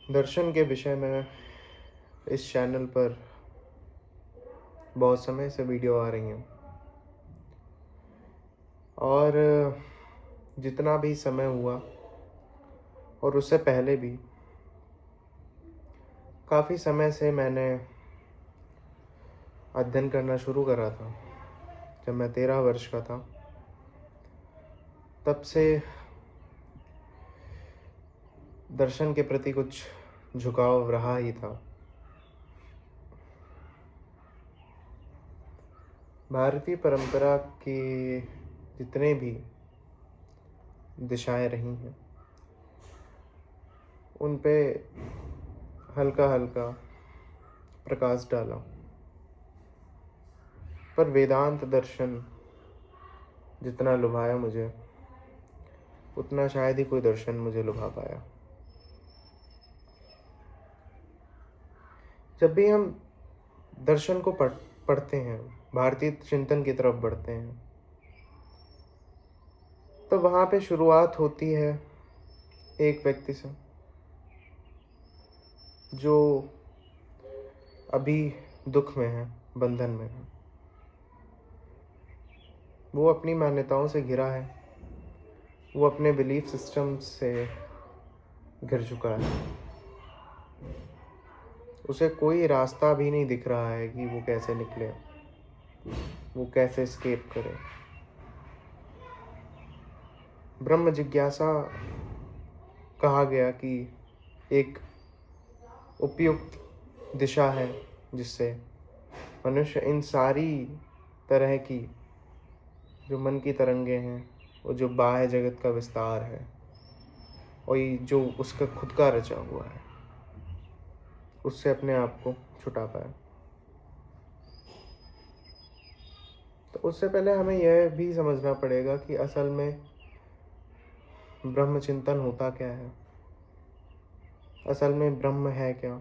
दर्शन के विषय में इस चैनल पर बहुत समय से वीडियो आ रही हैं और जितना भी समय हुआ और उससे पहले भी काफ़ी समय से मैंने अध्ययन करना शुरू करा था। जब मैं 13 वर्ष का था तब से दर्शन के प्रति कुछ झुकाव रहा ही था। भारतीय परंपरा के जितने भी दिशाएं रही हैं उन पे हल्का हल्का प्रकाश डाला, पर वेदांत दर्शन जितना लुभाया मुझे उतना शायद ही कोई दर्शन मुझे लुभा पाया। जब भी हम दर्शन को पढ़ते हैं, भारतीय चिंतन की तरफ बढ़ते हैं, तो वहाँ पे शुरुआत होती है एक व्यक्ति से जो अभी दुख में है, बंधन में है। वो अपनी मान्यताओं से घिरा है, वो अपने बिलीफ सिस्टम से घिर चुका है। उसे कोई रास्ता भी नहीं दिख रहा है कि वो कैसे निकले, वो कैसे एस्केप करे। ब्रह्म जिज्ञासा कहा गया कि एक उपयुक्त दिशा है जिससे मनुष्य इन सारी तरह की जो मन की तरंगे हैं, वो जो बाह्य जगत का विस्तार है और ये जो उसका खुद का रचा हुआ है, उससे अपने आप को छुटा पाए। तो उससे पहले हमें यह भी समझना पड़ेगा कि असल में ब्रह्म चिंतन होता क्या है, असल में ब्रह्म है क्या,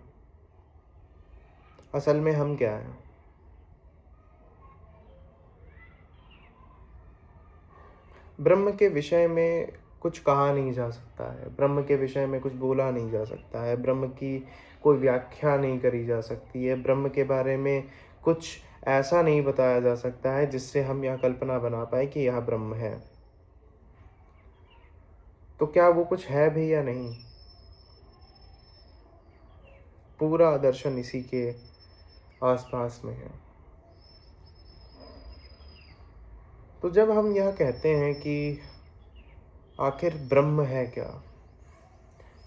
असल में हम क्या हैं। ब्रह्म के विषय में कुछ कहा नहीं जा सकता है, ब्रह्म के विषय में कुछ बोला नहीं जा सकता है, ब्रह्म की कोई व्याख्या नहीं करी जा सकती है, ब्रह्म के बारे में कुछ ऐसा नहीं बताया जा सकता है जिससे हम यह कल्पना बना पाए कि यह ब्रह्म है। तो क्या वो कुछ है भी या नहीं? पूरा दर्शन इसी के आसपास में है। तो जब हम यह कहते हैं कि आखिर ब्रह्म है क्या,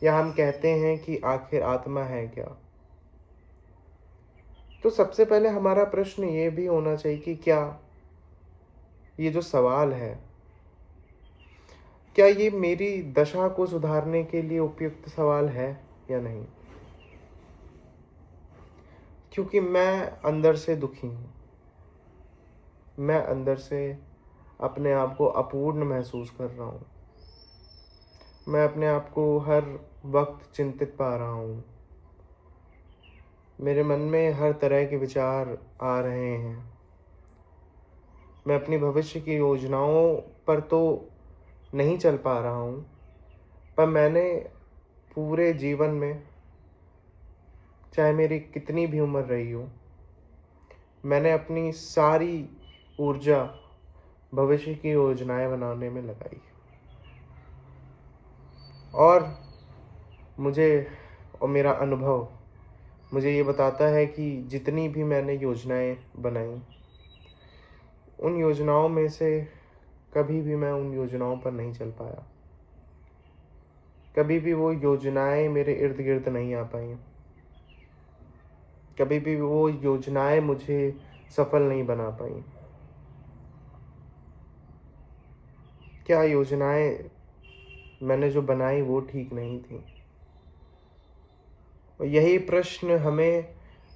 या हम कहते हैं कि आखिर आत्मा है क्या, तो सबसे पहले हमारा प्रश्न ये भी होना चाहिए कि क्या ये जो सवाल है, क्या ये मेरी दशा को सुधारने के लिए उपयुक्त सवाल है या नहीं। क्योंकि मैं अंदर से दुखी हूँ, मैं अंदर से अपने आप को अपूर्ण महसूस कर रहा हूँ, मैं अपने आप को हर वक्त चिंतित पा रहा हूँ, मेरे मन में हर तरह के विचार आ रहे हैं। मैं अपनी भविष्य की योजनाओं पर तो नहीं चल पा रहा हूँ, पर मैंने पूरे जीवन में, चाहे मेरी कितनी भी उम्र रही हो, मैंने अपनी सारी ऊर्जा भविष्य की योजनाएं बनाने में लगाई। और मुझे और मेरा अनुभव मुझे ये बताता है कि जितनी भी मैंने योजनाएं बनाई, उन योजनाओं में से कभी भी मैं उन योजनाओं पर नहीं चल पाया। कभी भी वो योजनाएं मेरे इर्द गिर्द नहीं आ पाई, कभी भी वो योजनाएं मुझे सफल नहीं बना पाई। क्या योजनाएं मैंने जो बनाई वो ठीक नहीं थी? और यही प्रश्न हमें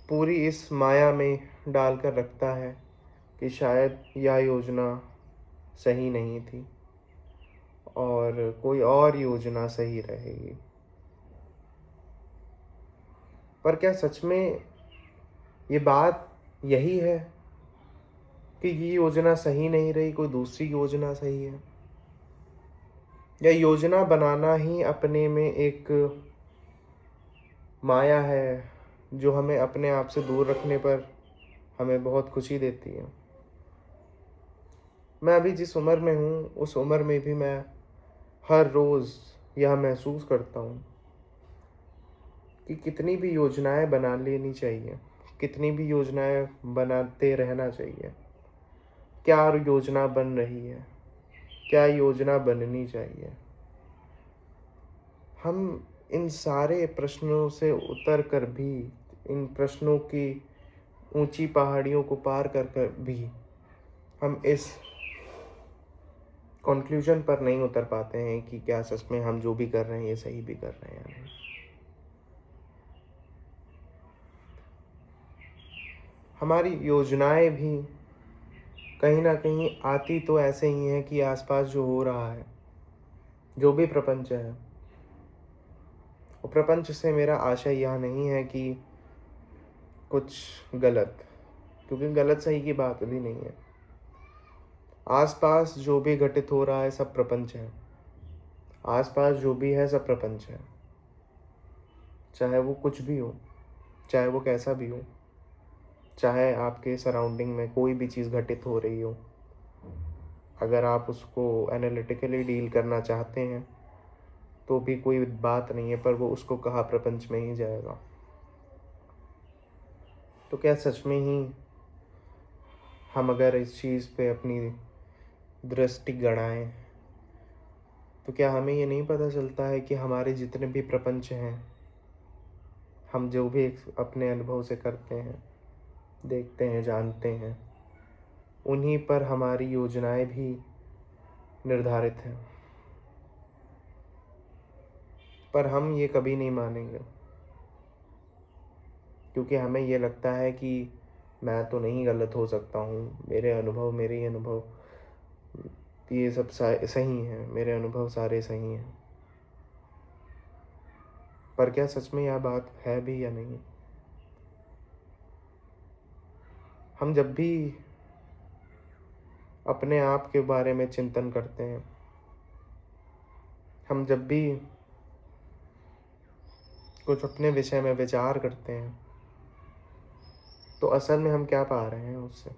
पूरी इस माया में डालकर रखता है कि शायद यह योजना सही नहीं थी और कोई और योजना सही रहेगी। पर क्या सच में ये बात यही है कि ये योजना सही नहीं रही, कोई दूसरी योजना सही है? या योजना बनाना ही अपने में एक माया है जो हमें अपने आप से दूर रखने पर हमें बहुत खुशी देती है। मैं अभी जिस उम्र में हूँ उस उम्र में भी मैं हर रोज़ यह महसूस करता हूँ कि कितनी भी योजनाएं बना लेनी चाहिए, कितनी भी योजनाएं बनाते रहना चाहिए। क्या योजना बन रही है, क्या योजना बननी चाहिए। हम इन सारे प्रश्नों से उतर कर भी, इन प्रश्नों की ऊंची पहाड़ियों को पार कर कर भी हम इस कंक्लूजन पर नहीं उतर पाते हैं कि क्या सच में हम जो भी कर रहे हैं ये सही भी कर रहे हैं या नहीं। हमारी योजनाएं भी कहीं ना कहीं आती तो ऐसे ही हैं कि आसपास जो हो रहा है, जो भी प्रपंच है, वो प्रपंच से मेरा आशय यह नहीं है कि कुछ गलत, क्योंकि गलत सही की बात भी नहीं है। आसपास जो भी घटित हो रहा है सब प्रपंच है, आसपास जो भी है सब प्रपंच है। चाहे वो कुछ भी हो, चाहे वो कैसा भी हो, चाहे आपके सराउंडिंग में कोई भी चीज़ घटित हो रही हो, अगर आप उसको एनालिटिकली डील करना चाहते हैं तो भी कोई बात नहीं है, पर वो उसको कहा प्रपंच में ही जाएगा। तो क्या सच में ही हम अगर इस चीज़ पे अपनी दृष्टि गड़ाएं तो क्या हमें ये नहीं पता चलता है कि हमारे जितने भी प्रपंच हैं, हम जो भी अपने अनुभव से करते हैं, देखते हैं, जानते हैं, उन्हीं पर हमारी योजनाएं भी निर्धारित हैं। पर हम ये कभी नहीं मानेंगे, क्योंकि हमें ये लगता है कि मैं तो नहीं गलत हो सकता हूँ, मेरे ही अनुभव ये सब सही हैं, मेरे अनुभव सारे सही हैं। पर क्या सच में यह बात है भी या नहीं? हम जब भी अपने आप के बारे में चिंतन करते हैं, हम जब भी कुछ अपने विषय में विचार करते हैं, तो असल में हम क्या पा रहे हैं उससे?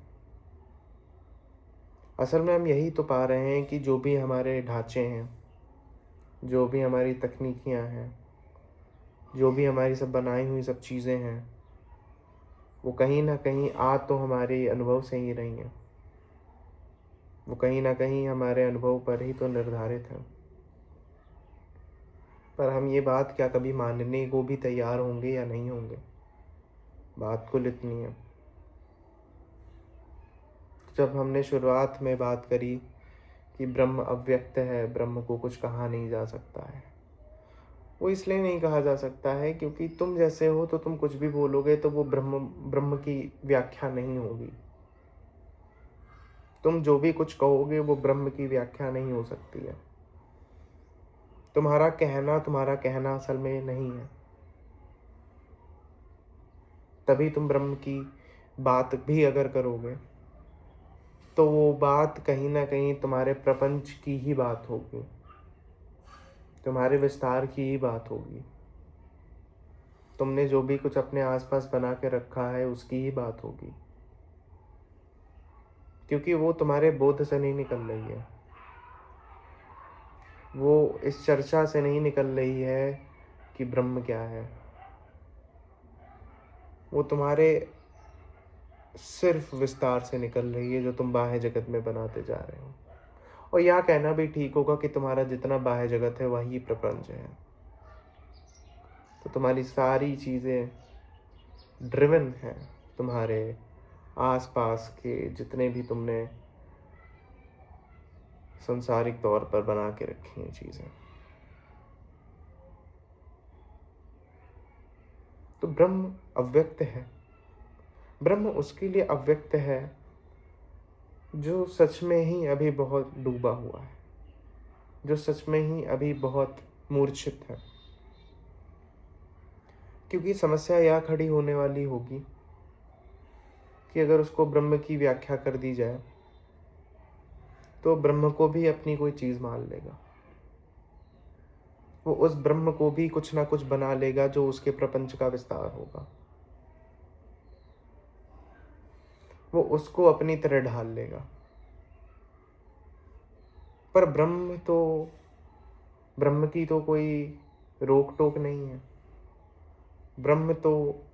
असल में हम यही तो पा रहे हैं कि जो भी हमारे ढांचे हैं, जो भी हमारी तकनीकियाँ हैं, जो भी हमारी सब बनाई हुई सब चीज़ें हैं, वो कहीं ना कहीं आ तो हमारे अनुभव से ही रही हैं, वो कहीं ना कहीं हमारे अनुभव पर ही तो निर्धारित है। पर हम ये बात क्या कभी मानने को भी तैयार होंगे या नहीं होंगे? बात कुल इतनी है। जब हमने शुरुआत में बात करी कि ब्रह्म अव्यक्त है, ब्रह्म को कुछ कहा नहीं जा सकता है, वो इसलिए नहीं कहा जा सकता है क्योंकि तुम जैसे हो तो तुम कुछ भी बोलोगे तो वो ब्रह्म ब्रह्म की व्याख्या नहीं होगी। तुम जो भी कुछ कहोगे वो ब्रह्म की व्याख्या नहीं हो सकती है। तुम्हारा कहना असल में नहीं है। तभी तुम ब्रह्म की बात भी अगर करोगे तो वो बात कहीं ना कहीं तुम्हारे प्रपंच की ही बात होगी, तुम्हारे विस्तार की ही बात होगी। तुमने जो भी कुछ अपने आसपास बना के रखा है उसकी ही बात होगी, क्योंकि वो तुम्हारे बोध से नहीं निकल रही है, वो इस चर्चा से नहीं निकल रही है कि ब्रह्म क्या है। वो तुम्हारे सिर्फ विस्तार से निकल रही है जो तुम बाह्य जगत में बनाते जा रहे हो। और यह कहना भी ठीक होगा कि तुम्हारा जितना बाह्य जगत है वही प्रपंच है। तो तुम्हारी सारी चीज़ें ड्रिवन है तुम्हारे आसपास के जितने भी तुमने संसारिक तौर पर बना के रखी हैं चीज़ें। तो ब्रह्म अव्यक्त है। ब्रह्म उसके लिए अव्यक्त है जो सच में ही अभी बहुत डूबा हुआ है, जो सच में ही अभी बहुत मूर्छित है। क्योंकि समस्या यह खड़ी होने वाली होगी कि अगर उसको ब्रह्म की व्याख्या कर दी जाए तो ब्रह्म को भी अपनी कोई चीज़ मान लेगा। वो उस ब्रह्म को भी कुछ ना कुछ बना लेगा जो उसके प्रपंच का विस्तार होगा। वो उसको अपनी तरह ढाल लेगा। पर ब्रह्म की तो कोई रोक टोक नहीं है। ब्रह्म तो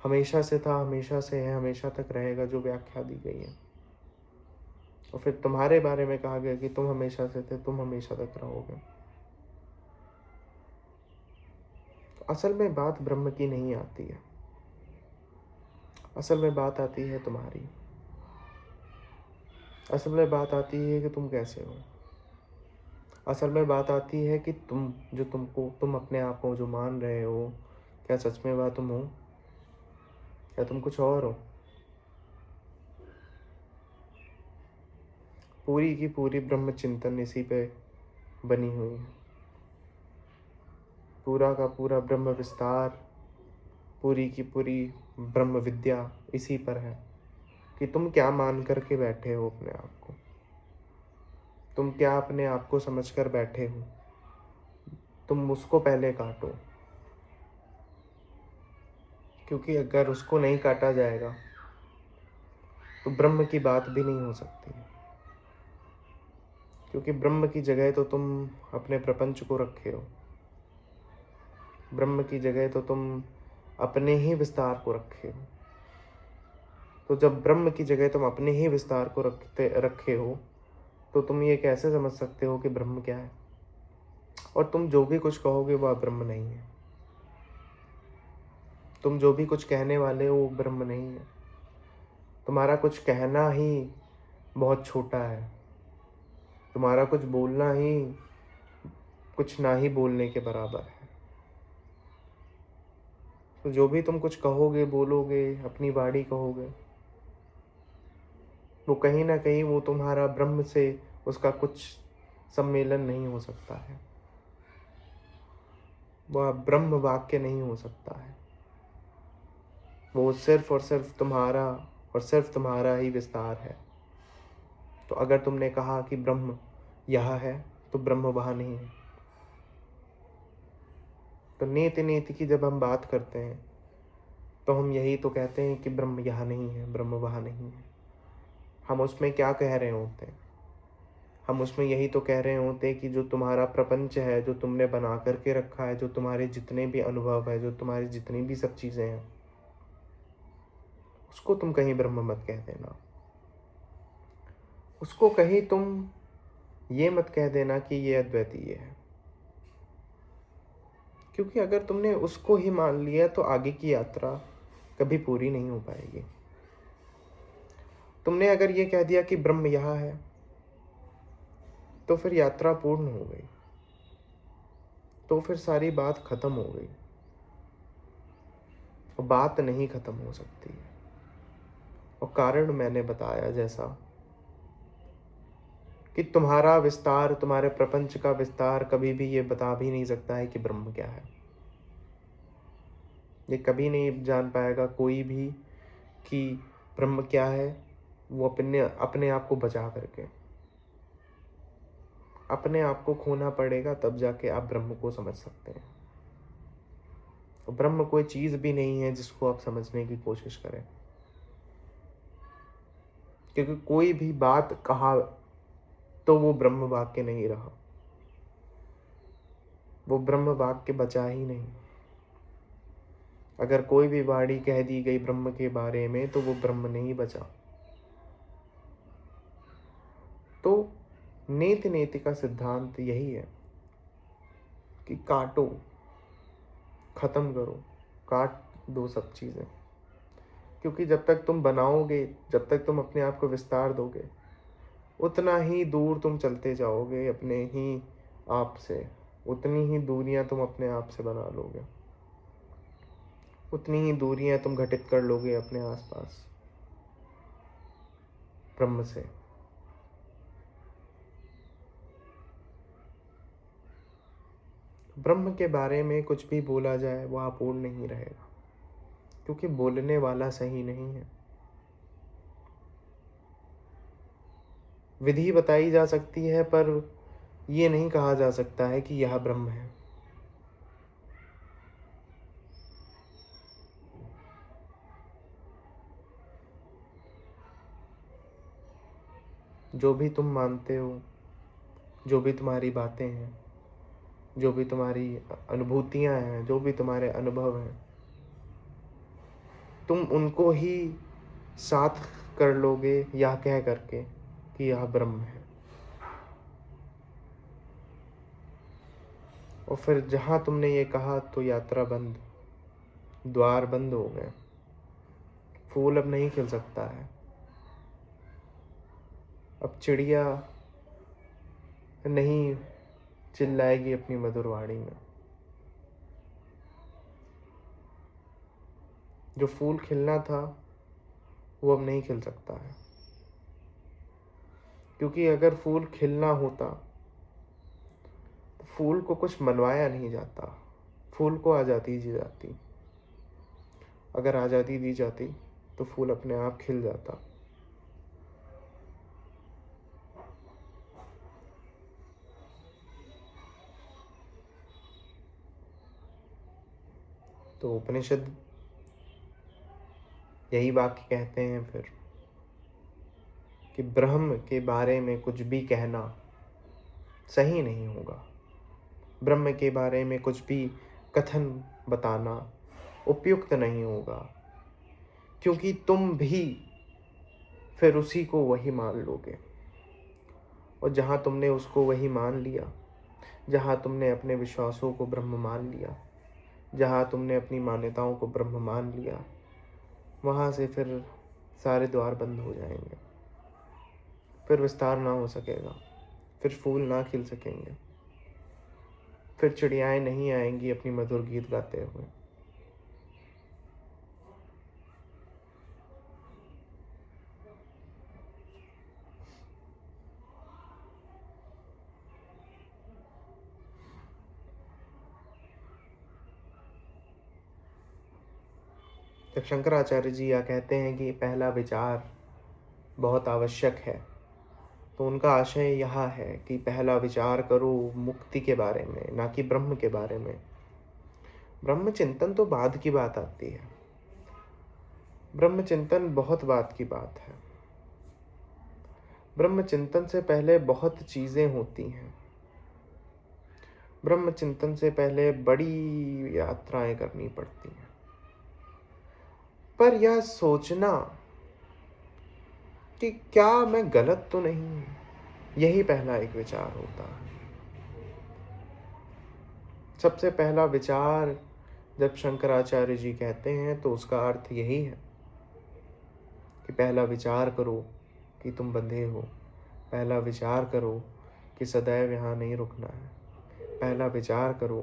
हमेशा से था, हमेशा से है, हमेशा तक रहेगा, जो व्याख्या दी गई है। और फिर तुम्हारे बारे में कहा गया कि तुम हमेशा से थे, तुम हमेशा तक रहोगे। तो असल में बात ब्रह्म की नहीं आती है, असल में बात आती है तुम्हारी। असल में बात आती है कि तुम कैसे हो। असल में बात आती है कि तुम अपने आप को जो मान रहे हो, क्या सच में वह तुम हो, या तुम कुछ और हो। पूरी की पूरी ब्रह्म चिंतन इसी पे बनी हुई है। पूरा का पूरा ब्रह्म विस्तार, पूरी की पूरी ब्रह्म विद्या इसी पर है कि तुम क्या मान करके बैठे हो अपने आप को। तुम क्या अपने आप को समझ कर बैठे हो। तुम उसको पहले काटो, क्योंकि अगर उसको नहीं काटा जाएगा तो ब्रह्म की बात भी नहीं हो सकती है। क्योंकि ब्रह्म की जगह तो तुम अपने प्रपंच को रखे हो। ब्रह्म की जगह तो तुम अपने ही विस्तार को रखे हो। तो जब ब्रह्म की जगह तुम अपने ही विस्तार को रखे हो, तो तुम ये कैसे समझ सकते हो कि ब्रह्म क्या है। और तुम जो भी कुछ कहोगे वह ब्रह्म नहीं है। तुम जो भी कुछ कहने वाले हो वो ब्रह्म नहीं है। तुम्हारा कुछ कहना ही बहुत छोटा है। तुम्हारा कुछ बोलना ही कुछ ना ही बोलने के बराबर है। तो जो भी तुम कुछ कहोगे, बोलोगे, अपनी वाणी कहोगे, वो कहीं ना कहीं वो तुम्हारा ब्रह्म से उसका कुछ सम्मेलन नहीं हो सकता है। वह ब्रह्म वाक्य नहीं हो सकता है। वो सिर्फ और सिर्फ तुम्हारा ही विस्तार है। तो अगर तुमने कहा कि ब्रह्म यह है, तो ब्रह्म वहाँ नहीं है। तो नेति नेति की जब हम बात करते हैं तो हम यही तो कहते हैं कि ब्रह्म यहाँ नहीं है, ब्रह्म वहाँ नहीं है। हम उसमें क्या कह रहे होते हैं? हम उसमें यही तो कह रहे होते हैं कि जो तुम्हारा प्रपंच है, जो तुमने बना करके रखा है, जो तुम्हारे जितने भी अनुभव है, जो तुम्हारी जितनी भी सब चीज़ें हैं, उसको तुम कहीं ब्रह्म मत कह देना। उसको कहीं तुम ये मत कह देना कि ये अद्वितीय है। क्योंकि अगर तुमने उसको ही मान लिया तो आगे की यात्रा कभी पूरी नहीं हो पाएगी। तुमने अगर ये कह दिया कि ब्रह्म यहाँ है, तो फिर यात्रा पूर्ण हो गई। तो फिर सारी बात खत्म हो गई। और बात नहीं खत्म हो सकती है। और कारण मैंने बताया जैसा कि तुम्हारा विस्तार, तुम्हारे प्रपंच का विस्तार कभी भी ये बता भी नहीं सकता है कि ब्रह्म क्या है। ये कभी नहीं जान पाएगा कोई भी कि ब्रह्म क्या है। वो अपने अपने आप को बचा करके, अपने आप को खोना पड़ेगा, तब जाके आप ब्रह्म को समझ सकते हैं। और ब्रह्म कोई चीज़ भी नहीं है जिसको आप समझने की कोशिश करें। क्योंकि कोई भी बात कहा तो वो ब्रह्म वाक्य नहीं रहा। वो ब्रह्म वाक्य बचा ही नहीं। अगर कोई भी वाणी कह दी गई ब्रह्म के बारे में तो वो ब्रह्म नहीं बचा। तो नेति नेति का सिद्धांत यही है कि काटो, खत्म करो, काट दो सब चीज़ें। क्योंकि जब तक तुम बनाओगे, जब तक तुम अपने आप को विस्तार दोगे, उतना ही दूर तुम चलते जाओगे अपने ही आप से। उतनी ही दूरियां तुम अपने आप से बना लोगे। उतनी ही दूरियां तुम घटित कर लोगे अपने आसपास ब्रह्म से। ब्रह्म के बारे में कुछ भी बोला जाए वह अपूर्ण नहीं रहेगा, क्योंकि बोलने वाला सही नहीं है। विधि बताई जा सकती है, पर ये नहीं कहा जा सकता है कि यह ब्रह्म है। जो भी तुम मानते हो, जो भी तुम्हारी बातें हैं, जो भी तुम्हारी अनुभूतियां हैं, जो भी तुम्हारे अनुभव हैं, तुम उनको ही साथ कर लोगे यह कह करके कि यह ब्रह्म है। और फिर जहां तुमने ये कहा तो यात्रा बंद, द्वार बंद हो गए। फूल अब नहीं खिल सकता है। अब चिड़िया नहीं चिल्लाएगी अपनी मधुर वाणी में। जो फूल खिलना था वो अब नहीं खिल सकता है, क्योंकि अगर फूल खिलना होता तो फूल को कुछ मनवाया नहीं जाता, फूल को आज़ादी दी जाती। अगर आज़ादी दी जाती तो फूल अपने आप खिल जाता। तो उपनिषद यही वाक्य कहते हैं फिर कि ब्रह्म के बारे में कुछ भी कहना सही नहीं होगा। ब्रह्म के बारे में कुछ भी कथन बताना उपयुक्त नहीं होगा, क्योंकि तुम भी फिर उसी को वही मान लोगे। और जहाँ तुमने उसको वही मान लिया, जहाँ तुमने अपने विश्वासों को ब्रह्म मान लिया, जहाँ तुमने अपनी मान्यताओं को ब्रह्म मान लिया, वहाँ से फिर सारे द्वार बंद हो जाएंगे। फिर विस्तार ना हो सकेगा, फिर फूल ना खिल सकेंगे, फिर चिड़ियाएँ नहीं आएंगी अपनी मधुर गीत गाते हुए। जब शंकराचार्य जी यह कहते हैं कि पहला विचार बहुत आवश्यक है, तो उनका आशय यह है कि पहला विचार करो मुक्ति के बारे में, ना कि ब्रह्म के बारे में। ब्रह्म चिंतन तो बाद की बात आती है। ब्रह्म चिंतन बहुत बाद की बात है। ब्रह्म चिंतन से पहले बहुत चीज़ें होती हैं। ब्रह्म चिंतन से पहले बड़ी यात्राएं करनी पड़ती हैं। पर यह सोचना कि क्या मैं गलत तो नहीं हूं, यही पहला एक विचार होता है। सबसे पहला विचार जब शंकराचार्य जी कहते हैं तो उसका अर्थ यही है कि पहला विचार करो कि तुम बंधे हो। पहला विचार करो कि सदैव यहाँ नहीं रुकना है। पहला विचार करो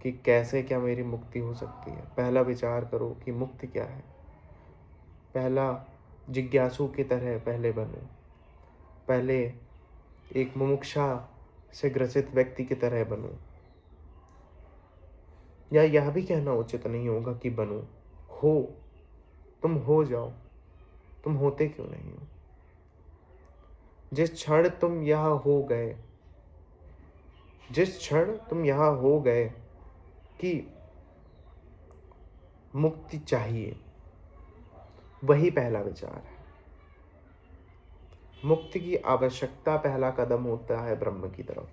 कि कैसे क्या मेरी मुक्ति हो सकती है। पहला विचार करो कि मुक्ति क्या है। पहला जिज्ञासु की तरह पहले बनो। पहले एक मुमुक्षा से ग्रसित व्यक्ति की तरह बनो। या यह भी कहना उचित नहीं होगा कि बनो, हो। तुम हो जाओ। तुम होते क्यों नहीं हो? जिस क्षण तुम यहाँ हो गए, जिस क्षण तुम यहाँ हो गए कि मुक्ति चाहिए, वही पहला विचार है। मुक्ति की आवश्यकता पहला कदम होता है ब्रह्म की तरफ।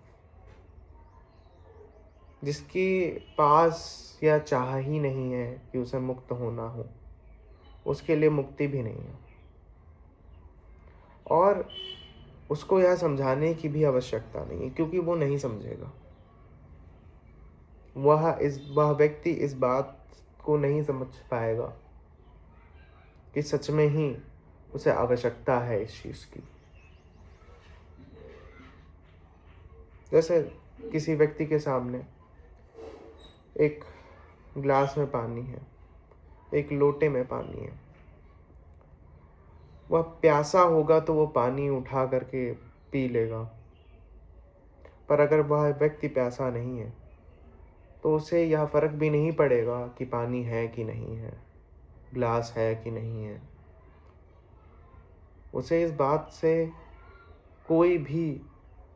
जिसके पास यह चाह ही नहीं है कि उसे मुक्त होना हो, उसके लिए मुक्ति भी नहीं है। और उसको यह समझाने की भी आवश्यकता नहीं है, क्योंकि वो नहीं समझेगा। वह व्यक्ति इस बात को नहीं समझ पाएगा कि सच में ही उसे आवश्यकता है इस चीज़ की। जैसे किसी व्यक्ति के सामने एक ग्लास में पानी है, एक लोटे में पानी है। वह प्यासा होगा तो वो पानी उठा करके पी लेगा। पर अगर वह व्यक्ति प्यासा नहीं है तो उसे यह फर्क भी नहीं पड़ेगा कि पानी है कि नहीं है, ग्लास है कि नहीं है। उसे इस बात से कोई भी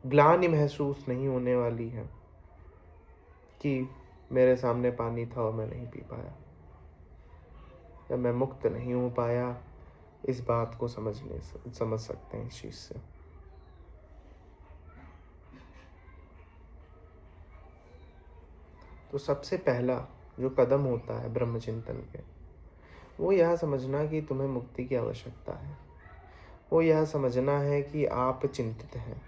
ग्लानि महसूस नहीं होने वाली है कि मेरे सामने पानी था और मैं नहीं पी पाया, या मैं मुक्त नहीं हो पाया। इस बात को समझ सकते हैं इस चीज़ से। तो सबसे पहला जो कदम होता है ब्रह्म चिंतन के, वो यह समझना कि तुम्हें मुक्ति की आवश्यकता है। वो यह समझना है कि आप चिंतित हैं।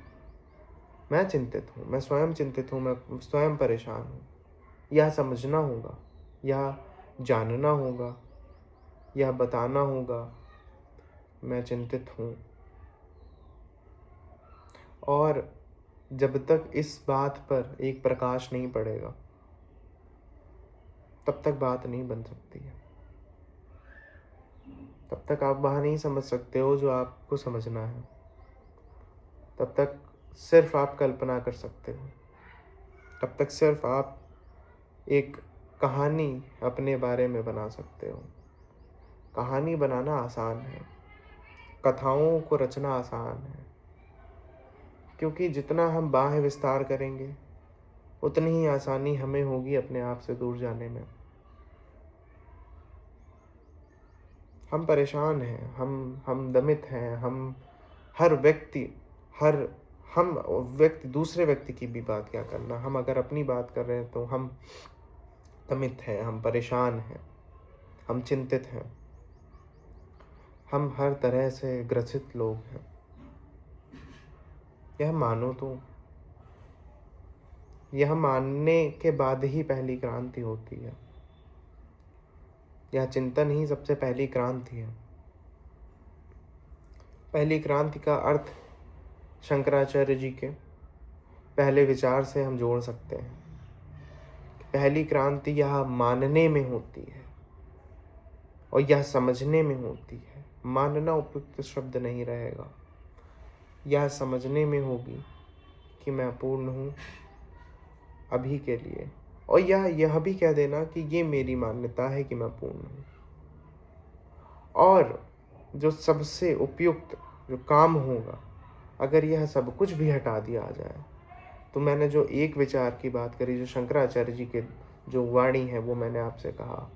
मैं चिंतित हूँ, मैं स्वयं चिंतित हूँ, मैं स्वयं परेशान हूँ। यह समझना होगा, यह जानना होगा, यह बताना होगा, मैं चिंतित हूँ। और जब तक इस बात पर एक प्रकाश नहीं पड़ेगा, तब तक बात नहीं बन सकती है। तब तक आप वह नहीं समझ सकते हो जो आपको समझना है। तब तक सिर्फ आप कल्पना कर सकते हो। तब तक सिर्फ आप एक कहानी अपने बारे में बना सकते हो। कहानी बनाना आसान है, कथाओं को रचना आसान है, क्योंकि जितना हम बाह्य विस्तार करेंगे उतनी ही आसानी हमें होगी अपने आप से दूर जाने में। हम परेशान हैं, हम दमित हैं, हर हम व्यक्ति, दूसरे व्यक्ति की भी बात क्या करना, हम अगर अपनी बात कर रहे हैं तो हम दमित हैं, हम परेशान हैं, हम चिंतित हैं, हम हर तरह से ग्रसित लोग हैं। यह मानो तो, यह मानने के बाद ही पहली क्रांति होती है। यह चिंतन ही सबसे पहली क्रांति है। पहली क्रांति का अर्थ शंकराचार्य जी के पहले विचार से हम जोड़ सकते हैं। पहली क्रांति यह मानने में होती है और यह समझने में होती है। मानना उपयुक्त शब्द नहीं रहेगा। यह समझने में होगी कि मैं अपूर्ण हूँ अभी के लिए, और यह भी कह देना कि ये मेरी मान्यता है कि मैं पूर्ण हूँ। और जो सबसे उपयुक्त जो काम होगा, अगर यह सब कुछ भी हटा दिया जाए, तो मैंने जो एक विचार की बात करी, जो शंकराचार्य जी के जो वाणी है, वो मैंने आपसे कहा,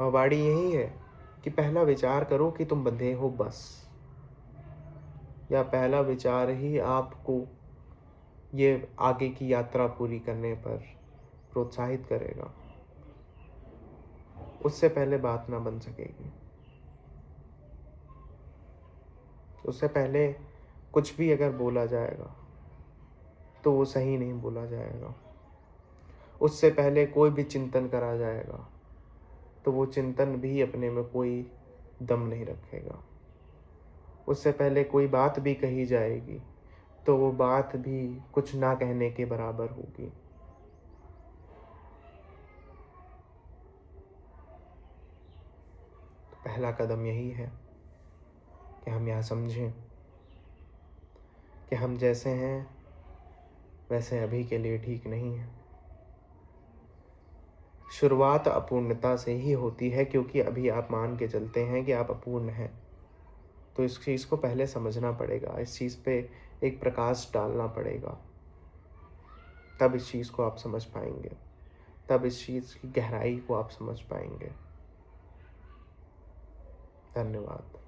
वह वाणी यही है कि पहला विचार करो कि तुम बंधे हो बस। या पहला विचार ही आपको ये आगे की यात्रा पूरी करने पर प्रोत्साहित करेगा। उससे पहले बात ना बन सकेगी। उससे पहले कुछ भी अगर बोला जाएगा तो वो सही नहीं बोला जाएगा। उससे पहले कोई भी चिंतन करा जाएगा तो वो चिंतन भी अपने में कोई दम नहीं रखेगा। उससे पहले कोई बात भी कही जाएगी तो वो बात भी कुछ ना कहने के बराबर होगी। तो पहला कदम यही है कि हम यह समझें कि हम जैसे हैं वैसे अभी के लिए ठीक नहीं है। शुरुआत अपूर्णता से ही होती है, क्योंकि अभी आप मान के चलते हैं कि आप अपूर्ण हैं। तो इस चीज़ को पहले समझना पड़ेगा, इस चीज़ पे एक प्रकाश डालना पड़ेगा, तब इस चीज़ को आप समझ पाएंगे, तब इस चीज़ की गहराई को आप समझ पाएंगे। धन्यवाद।